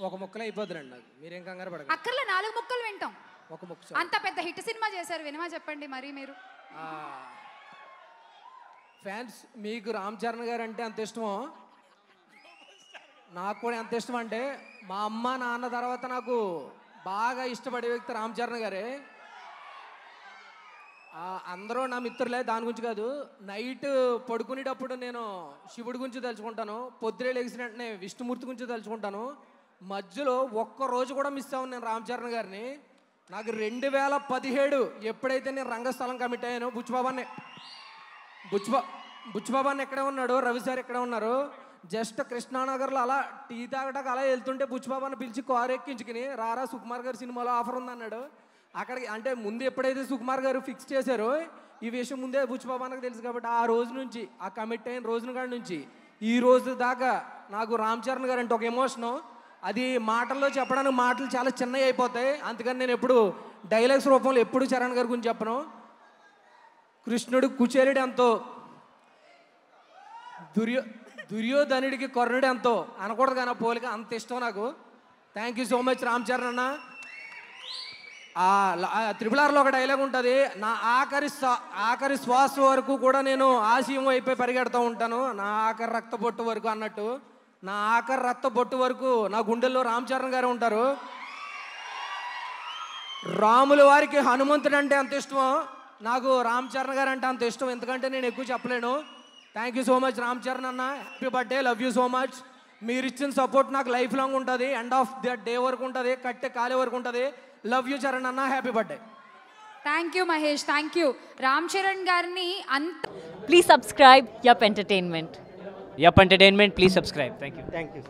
ఒక ముక్కలో అయిపోద్దులండి నాకు, మీరేం కంగారు పడకండి. అక్కర్లో 4 ముక్కలు వింటాం. ఒక ముక్క. అంత పెద్ద హిట్ సినిమా చేశారు, వినమా చెప్పండి మరి మీరు. ఫ్యాన్స్ మీకు రామ్ చరణ్ గారు అంటే అంత ఇష్టమో నాకు కూడా ఎంత ఇష్టం అంటే, మా అమ్మ నాన్న తర్వాత నాకు బాగా ఇష్టపడే వ్యక్తి రామ్ చరణ్ గారే. అందరూ నా మిత్రులే, దాని గురించి కాదు. నైట్ పడుకునేటప్పుడు నేను శివుడి గురించి తలుచుకుంటాను, పొద్దునే లేచిన వెంటనే విష్ణుమూర్తి గురించి తలుచుకుంటాను. మధ్యలో ఒక్క రోజు కూడా మిస్ అవ్వను నేను రామ్ చరణ్ గారిని. నాకు 2017 ఎప్పుడైతే నేను రంగస్థలం కమిట్ అయ్యానో, బుచ్చిబాబాన్ని ఎక్కడే ఉన్నాడు, రవి సార్ ఎక్కడే ఉన్నారు. జస్ట్ కృష్ణానగర్లో అలా టీ తాగడానికి అలా వెళ్తుంటే బుచ్చిబాబాని పిలిచి కారు ఎక్కించుకుని, రారా సుకుమార్ గారి సినిమాలో ఆఫర్ ఉందన్నాడు. అక్కడికి అంటే ముందు ఎప్పుడైతే సుకుమార్ గారు ఫిక్స్ చేశారో ఈ విషయం ముందే బుచ్చిబాబానికి తెలుసు కాబట్టి, ఆ రోజు నుంచి, ఆ కమిట్ అయిన రోజున కాడి నుంచి ఈ రోజు దాకా నాకు రామ్ చరణ్ గారు అంటే ఒక ఎమోషను. అది మాటల్లో చెప్పడానికి మాటలు చాలా చిన్నవి అయిపోతాయి. అందుకని నేను ఎప్పుడు డైలాగ్స్ రూపంలో ఎప్పుడు చరణ్ గారి గురించి చెప్పను. కృష్ణుడు కుచేలుడు ఎంతో, దుర్యోధనుడికి కర్ణుడు ఎంతో అనకూడదు కానీ పోలిక అంత ఇష్టం నాకు. Thank you so much Ram Charan అన్న. RRRలో ఒక డైలాగ్ ఉంటుంది, నా ఆఖరి శ్వాస వరకు కూడా నేను ఆశయం అయిపోయి పరిగెడుతూ ఉంటాను, నా ఆఖరి రక్త బొట్టు వరకు అన్నట్టు. నా ఆఖరి రక్త బొట్టు వరకు నా గుండెల్లో రామ్ చరణ్ గారు ఉంటారు. రాముల వారికి హనుమంతుడు అంటే అంత ఇష్టమో నాకు రామ్ చరణ్ గారు అంటే అంత ఇష్టం. ఎందుకంటే నేను ఎక్కువ చెప్పలేను. Thank you so much Ram Charan అన్న. Happy birthday, love you so much. మీరు ఇచ్చిన సపోర్ట్ నాకు లైఫ్ లాంగ్ ఉంటుంది, ఎండ్ ఆఫ్ ద డే వరకు ఉంటుంది, కట్టే కాలే వరకు ఉంటుంది. లవ్ యూ చరణ్ అన్న, happy birthday. Thank you Mahesh, thank you. Ram Charan గారిని అంత please subscribe yup entertainment. Yup Entertainment, please subscribe. Thank you. Thank you.